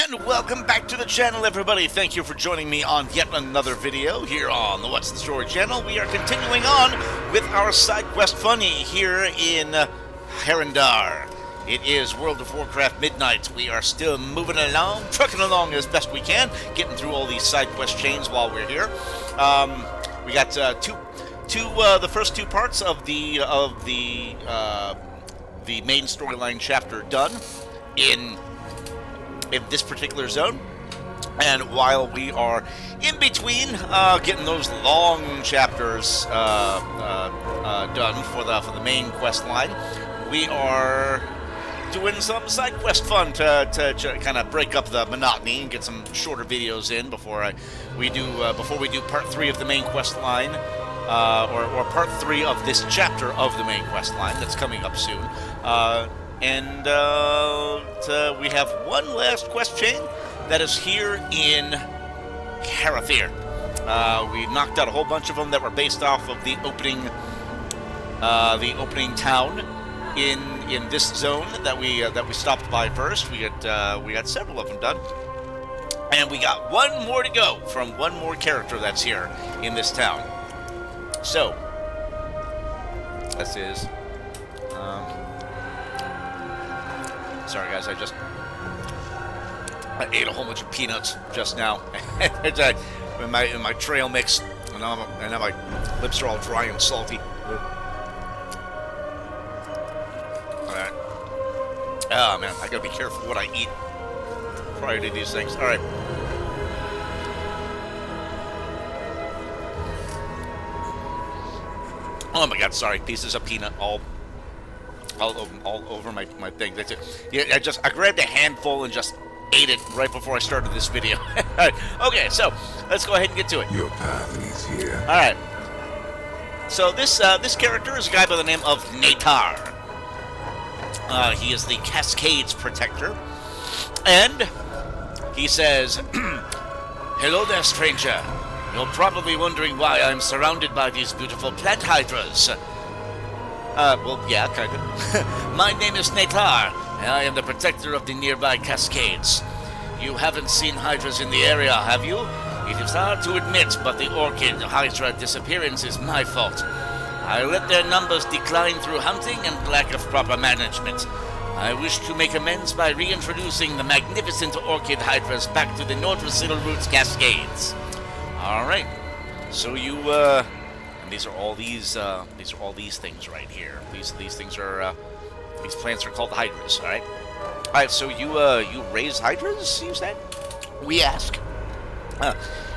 And welcome back to the channel, everybody. Thank you for joining me on yet another video here on the What's the Story channel. We are continuing on with our side quest funny here in Harandar. It is World of Warcraft Midnight. We are still moving along, trucking along as best we can, getting through all these side quest chains while we're here. We got the first two parts of the main storyline chapter done in this particular zone, and while we are in between getting those long chapters done for the main quest line, we are doing some side quest fun to kind of break up the monotony and get some shorter videos in before we do part 3 of the main quest line, or part 3 of this chapter of the main quest line that's coming up soon. And we have one last quest chain that is here in Har'athir. We knocked out a whole bunch of them that were based off of the opening town in this zone that we stopped by first. We got several of them done, and we got one more to go from one more character that's here in this town. So this is. Sorry guys, I ate a whole bunch of peanuts just now in my trail mix, and now my lips are all dry and salty. Alright. Oh man, I gotta be careful what I eat prior to these things. Alright. Oh my god, sorry, pieces of peanut all over my thing. That's it. Yeah, I grabbed a handful and just ate it right before I started this video. Okay, so let's go ahead and get to it. Your path leads here. All right. So this character is a guy by the name of Ney'tar. He is the Cascade's protector, and he says, "Hello there, stranger. You're probably wondering why I'm surrounded by these beautiful plant hydras." Well, yeah, kind of. My name is Ney'tar, and I am the protector of the nearby cascades. You haven't seen hydras in the area, have you? It is hard to admit, but the orchid hydra disappearance is my fault. I let their numbers decline through hunting and lack of proper management. I wish to make amends by reintroducing the magnificent orchid hydras back to the Nordracil Roots Cascades. Alright, so you, and these are all these things right here. These things are these plants are called hydras. All right. So you raise hydras, you said? We ask.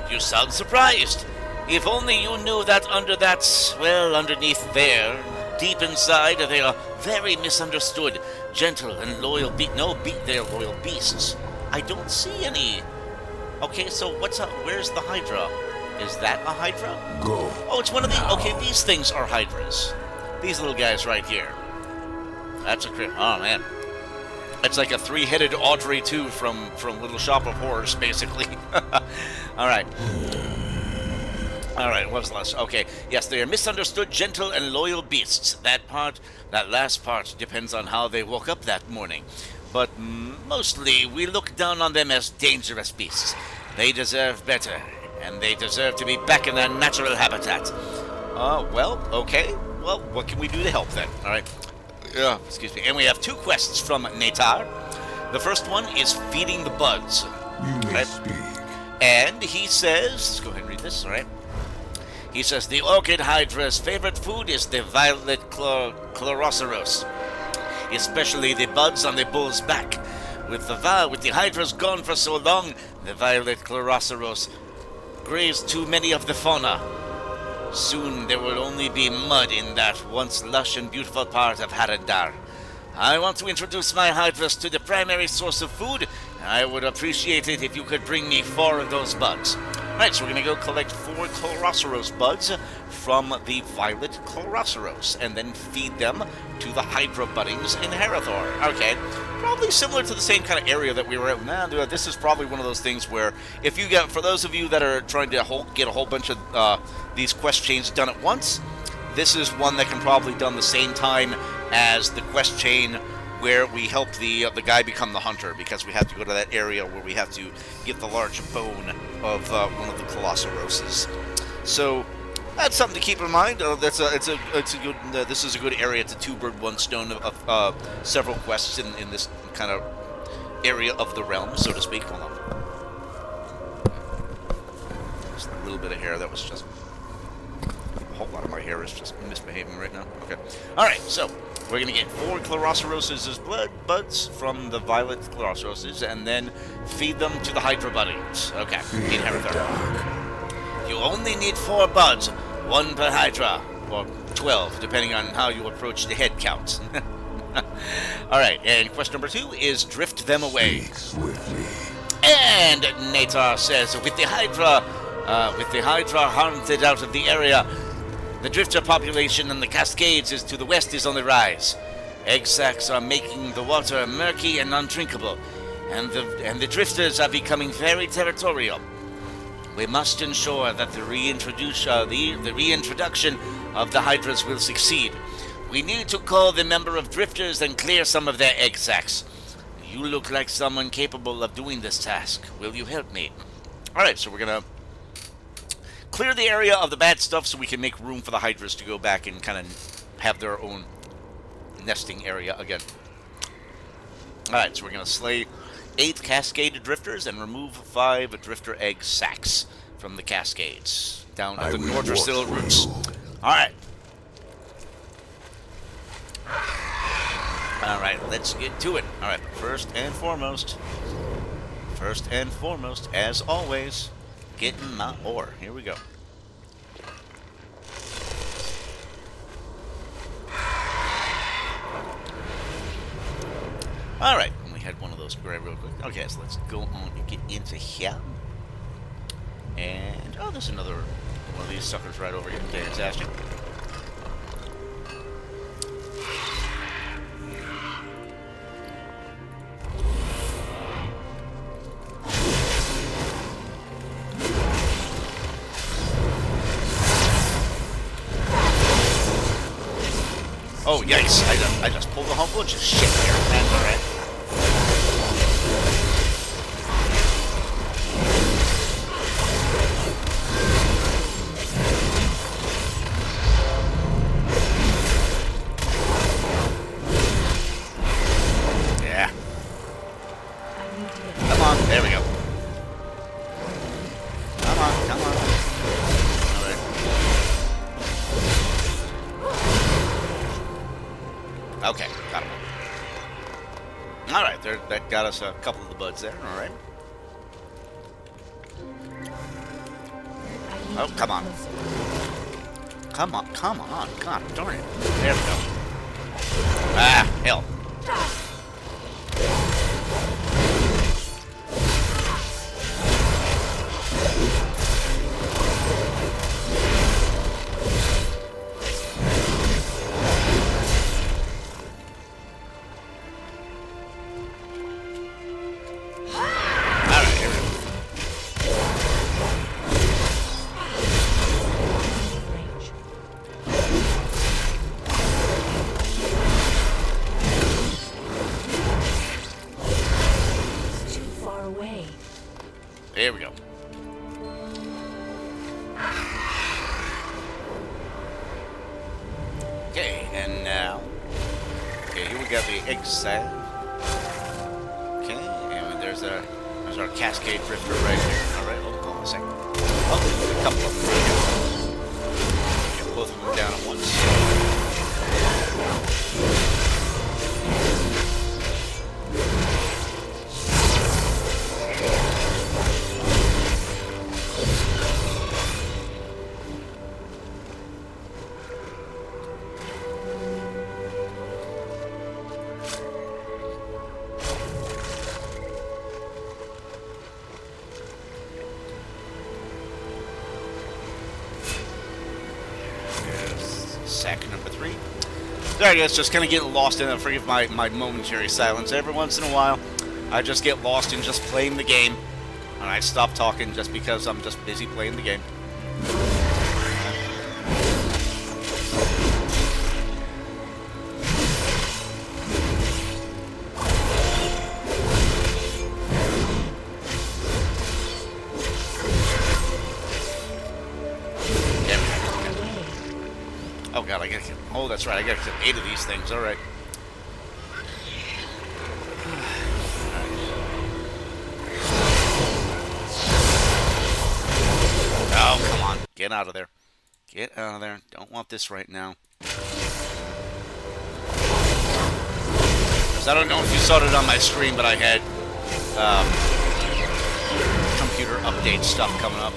You sound surprised. If only you knew that underneath there, deep inside, they are very misunderstood, gentle and loyal. They are loyal beasts. I don't see any. Okay, so what's up? Where's the hydra? Is that a hydra? Go. Oh, it's one of the. Okay, these things are hydras. These little guys right here. That's a crit. Oh man, it's like a 3-headed Audrey 2 from Little Shop of Horrors, basically. All right. All right. What was the last? Okay. Yes, they are misunderstood, gentle, and loyal beasts. That last part, depends on how they woke up that morning. But mostly, we look down on them as dangerous beasts. They deserve better. And they deserve to be back in their natural habitat. Well, okay. Well, what can we do to help then? All right. Excuse me. And we have 2 quests from Ney'tar. The first one is feeding the buds. You may speak. And he says, let's go ahead and read this, all right? He says, the orchid hydra's favorite food is the violet chloroceros, especially the buds on the bull's back. With the hydras gone for so long, the violet chloroceros grazed too many of the fauna. Soon there will only be mud in that once lush and beautiful part of Harandar. I want to introduce my hydras to the primary source of food, and I would appreciate it if you could bring me 4 of those buds. Alright, so we're going to go collect 4 chloroceros buds from the violet chloroceros, and then feed them to the hydra budlings in Har'athir. Okay, probably similar to the same kind of area that we were at. Nah, this is probably one of those things where, if you get, for those of you that are trying to get a whole bunch of these quest chains done at once, this is one that can probably done the same time as the quest chain where we help the guy become the hunter, because we have to go to that area where we have to get the large bone of one of the Colossuroses. So that's something to keep in mind. It's a good. This is a good area to two bird one stone of several quests in this kind of area of the realm, so to speak. Hold on. Just a little bit of hair that was just. A whole lot of my hair is just misbehaving right now. Okay. All right. So we're gonna get 4 Colossuroses' blood buds from the violet Colossuroses, and then feed them to the hydra budlings. Okay. In Har'athir. You only need 4 buds, 1 per hydra, or 12, depending on how you approach the head count. All right. And question number 2 is drift them away. Speak swiftly. And Ney'tar says, with the hydra hunted out of the area, the drifter population in the Cascades is to the west is on the rise. Egg sacs are making the water murky and undrinkable, and the drifters are becoming very territorial. We must ensure that the reintroduction of the hydras will succeed. We need to call the number of drifters and clear some of their egg sacs. You look like someone capable of doing this task. Will you help me? Alright, so we're gonna clear the area of the bad stuff so we can make room for the hydras to go back and kind of have their own nesting area again. Alright, so we're gonna slay 8 cascaded drifters and remove 5 drifter egg sacs from the cascades down at the Nordrsil roots. Alright. Alright, let's get to it. Alright, first and foremost, as always, getting my ore. Here we go. Alright, we had one of those grab real quick. Okay, so let's go on and get into here. And, oh, there's another one of these suckers right over here. Fantastic. Oh, yikes. I just pulled a whole bunch of shit here. That's alright. Yeah. Come on. There we go. Come on. Okay, got him. Alright, that got us a couple of the buds there, alright. Oh, come on. Come on. God darn it. There we go. Ah, hell. There we go. Okay, and now, here we got the egg sac. Okay, and there's our cascade drifter right here. All right, hold on a second. Oh, there's a couple of them right here. Get both of them down at once. Sack number 3. There I guess just kind of getting lost in it. Forgive my momentary silence. Every once in a while, I just get lost in just playing the game. And I stop talking just because I'm just busy playing the game. I gotta kill... Oh, that's right. I gotta kill 8 of these things. All right. Oh, come on. Get out of there. Get out of there. Don't want this right now. Because I don't know if you saw it on my stream, but I had computer update stuff coming up.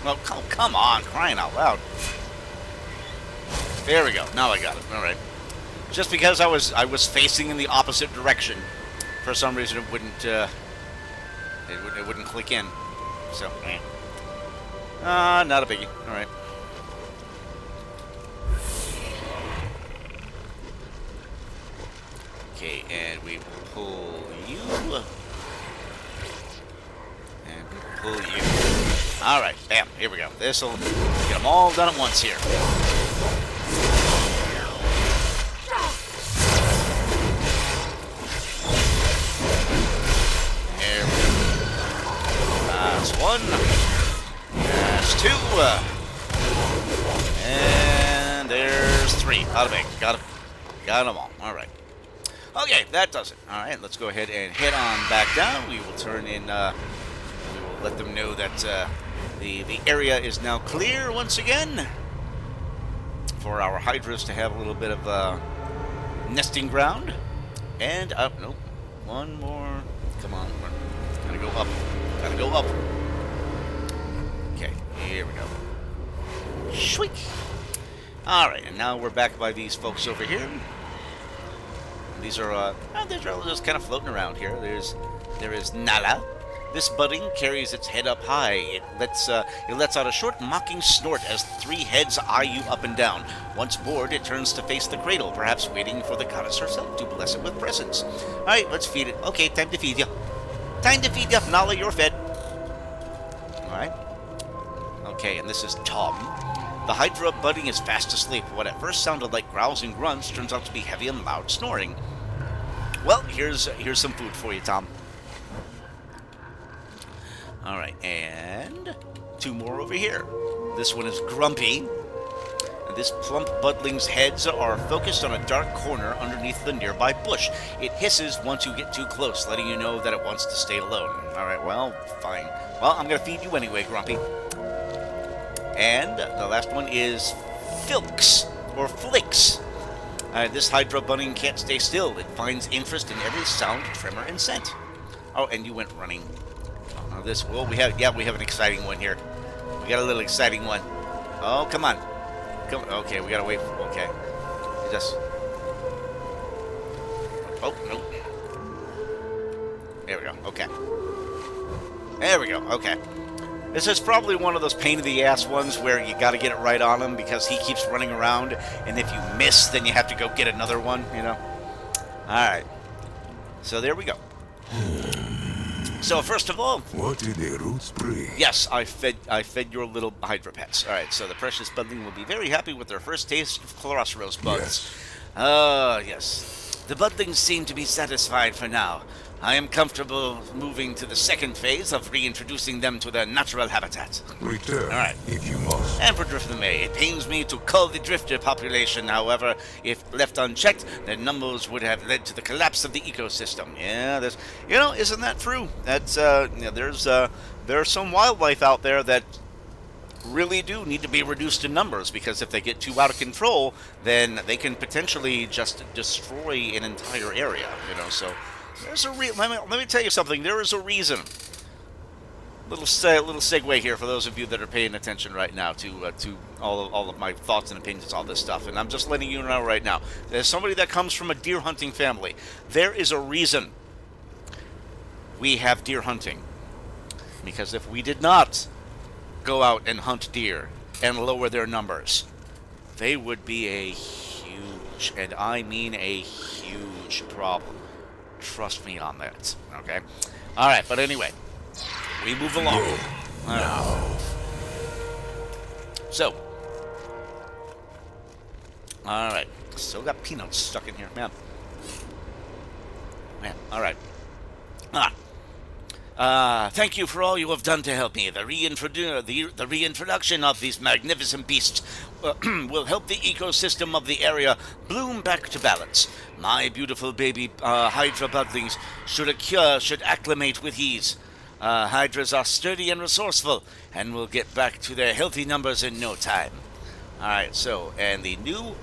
Well, come on, crying out loud. There we go. Now I got it. All right. Just because I was facing in the opposite direction, for some reason it wouldn't click in. So, not a biggie. All right. Okay, and we pull you, and we pull you. All right, bam. Here we go. This'll get them all done at once here. There we go. That's 1. That's 2. And there's 3. Out of it. Got them all. All right. Okay, that does it. All right, let's go ahead and head on back down. We will turn in. We will let them know that the area is now clear once again for our hydras to have a little bit of nesting ground. And up, nope, one more. Come on, gotta go up. Gotta go up. Okay, here we go. Sweet. All right, and now we're back by these folks over here. These are they're just kind of floating around here. There is Nala. This budding carries its head up high. It lets out a short mocking snort as 3 heads eye you up and down. Once bored, it turns to face the cradle, perhaps waiting for the goddess herself to bless it with presents. All right, let's feed it. Okay, time to feed you. Time to feed you. Nala, you're fed. All right. Okay, and this is Tom. The hydra budding is fast asleep. What at first sounded like growls and grunts turns out to be heavy and loud snoring. Well, here's some food for you, Tom. All right, and 2 more over here. This one is Grumpy. This plump budling's heads are focused on a dark corner underneath the nearby bush. It hisses once you get too close, letting you know that it wants to stay alone. All right, well, fine. Well, I'm going to feed you anyway, Grumpy. And the last one is Filks, or Flicks. This hydra budding can't stay still. It finds interest in every sound, tremor, and scent. Oh, and you went running. We have an exciting one here. We got a little exciting one. Oh, come on. Okay, we gotta wait. Okay. Just. Oh, nope. There we go. Okay. There we go. Okay. This is probably one of those pain in the ass ones where you gotta get it right on him because he keeps running around, and if you miss, then you have to go get another one, you know? Alright. So there we go. So first of all, what did the roots bring? Yes, I fed your little hydra pets. All right, so the precious budling will be very happy with their first taste of chloros buds. Yes. The budlings seem to be satisfied for now. I am comfortable moving to the second phase of reintroducing them to their natural habitat. Return, all right, if you must. And for Drifter May, it pains me to cull the drifter population. However, if left unchecked, their numbers would have led to the collapse of the ecosystem. Yeah, there's, isn't that true? That's there's some wildlife out there that really do need to be reduced in numbers, because if they get too out of control, then they can potentially just destroy an entire area. So. There's a let me tell you something. There is a reason. Little segue here for those of you that are paying attention right now to all of my thoughts and opinions, all this stuff. And I'm just letting you know right now. As somebody that comes from a deer hunting family, there is a reason we have deer hunting. Because if we did not go out and hunt deer and lower their numbers, they would be a huge, and I mean a huge problem. Trust me on that, okay? All right, but anyway, we move along. All right. So, all right, still got peanuts stuck in here, man. man. All right. Thank you for all you have done to help me. The reintroduction of these magnificent beasts will help the ecosystem of the area bloom back to balance. My beautiful baby hydra budlings should acclimate with ease. Hydras are sturdy and resourceful, and will get back to their healthy numbers in no time. All right, so and the new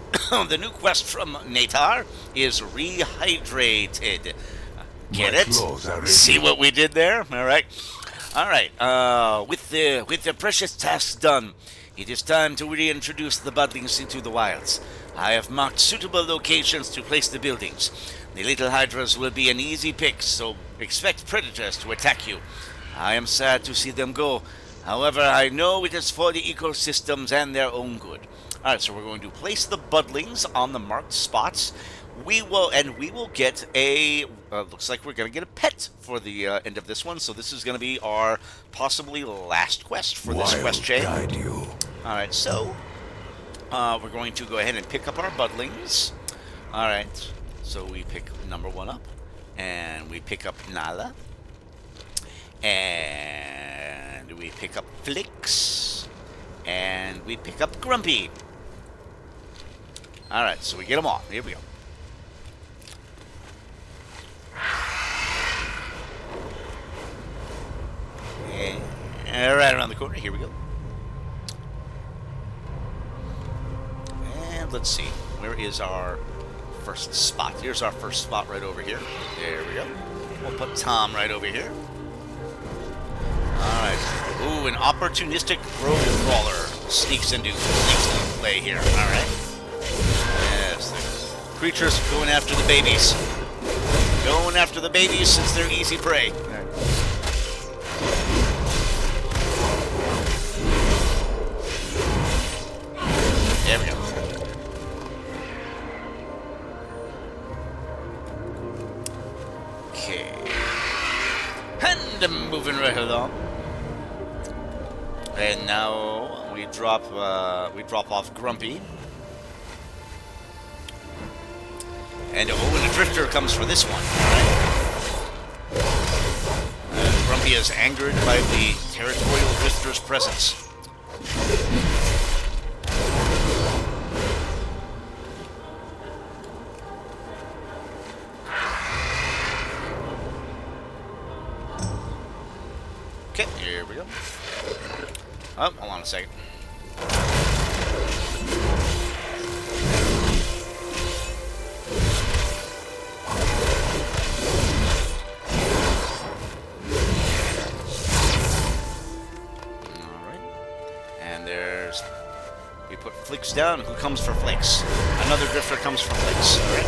the new quest from Ney'tar is rehydrated. Get it? See what we did there? All right. All right. With the precious tasks done, it is time to reintroduce the budlings into the wilds. I have marked suitable locations to place the buildings. The little hydras will be an easy pick, so expect predators to attack you. I am sad to see them go. However, I know it is for the ecosystems and their own good. All right, so we're going to place the budlings on the marked spots. We will get a, looks like we're going to get a pet for the end of this one. So this is going to be our possibly last quest for this quest chain. All right, so we're going to go ahead and pick up our budlings. All right, so we pick number 1 up, and we pick up Nala, and we pick up Flix, and we pick up Grumpy. All right, so we get them all. Here we go. And right around the corner, here we go. And let's see, where is our first spot? Here's our first spot right over here. There we go. We'll put Tom right over here. Alright. Ooh, an opportunistic grove crawler sneaks into play here. Alright. Yes, the creatures going after the babies. Going after the babies since they're easy prey. There we go. Okay. And I'm moving right along. And now we drop off Grumpy. And a drifter comes for this one. Right? Grumpy is angered by the territorial drifter's presence. Okay, here we go. Oh, hold on a second. Alright. And we put Flix down. Who comes for Flix? Another drifter comes for Flix. Alright.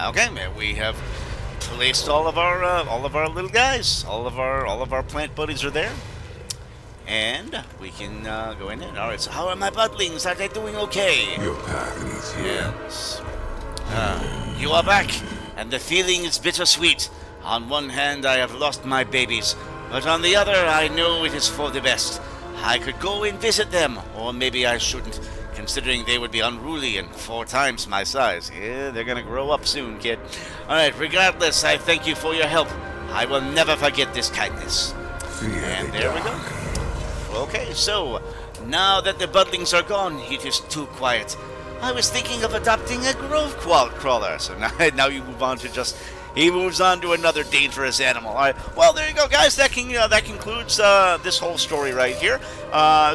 Okay, man, we have placed all of our little guys, all of our plant buddies are there, and we can go in. All right, so how are my budlings? Are they doing okay? Your path is here. Yes. You are back, and the feeling is bittersweet. On one hand, I have lost my babies, but on the other, I know it is for the best. I could go and visit them, or maybe I shouldn't, considering they would be unruly and 4 times my size. Yeah, they're gonna grow up soon, kid. Alright, regardless, I thank you for your help. I will never forget this kindness. And there we go. Okay, so, now that the budlings are gone, it is too quiet. I was thinking of adopting a grove crawler. So now you move on to just He moves on to another dangerous animal. All right. Well, there you go, guys. That concludes this whole story right here.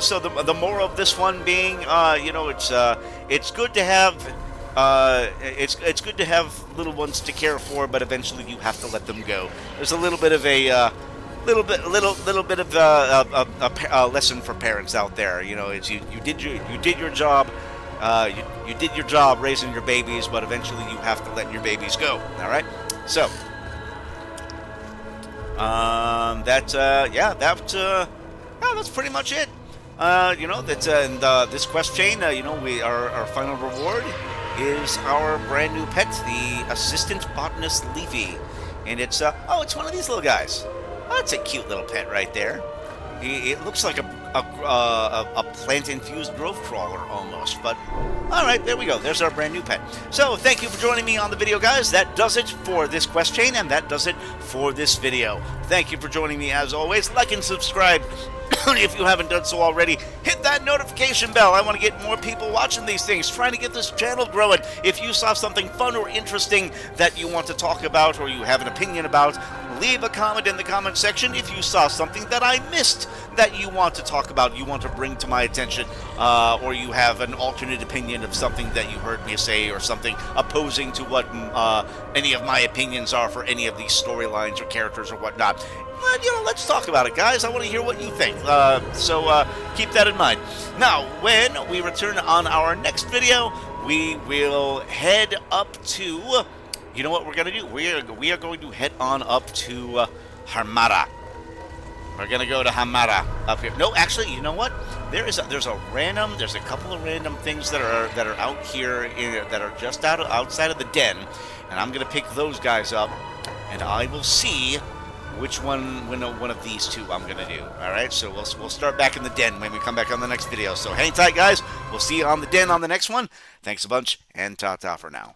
So the moral of this one being, it's good to have. It's good to have little ones to care for, but eventually you have to let them go. There's a little bit of a little bit of a lesson for parents out there. It's you did your job. You did your job raising your babies, but eventually you have to let your babies go. All right. So that's pretty much it. This quest chain. Our final reward is our brand new pet, the assistant botanist Leafy, and it's one of these little guys. Oh, it's a cute little pet right there. It looks like a plant-infused grove crawler almost, but all right, there we go. There's our brand new pet. So thank you for joining me on the video, guys. That does it for this quest chain, and that does it for this video. Thank you for joining me as always. Like and subscribe if you haven't done so already. Hit that notification bell. I want to get more people watching these things, trying to get this channel growing. If you saw something fun or interesting that you want to talk about or you have an opinion about, leave a comment in the comment section. If you saw something that I missed that you want to talk about, you want to bring to my attention, or you have an alternate opinion of something that you heard me say, or something opposing to what any of my opinions are for any of these storylines or characters or whatnot, let's talk about it, guys. I want to hear what you think. So keep that in mind. Now, when we return on our next video, we will head up to... You know what we're going to do? We are going to head on up to Har'athir. We're going to go to Har'athir up here. No, actually, you know what? There's a couple of random things that are out here that are just outside of the den, and I'm going to pick those guys up, and I will see which one of these two I'm going to do. All right, so we'll start back in the den when we come back on the next video. So hang tight, guys. We'll see you on the den on the next one. Thanks a bunch, and ta-ta for now.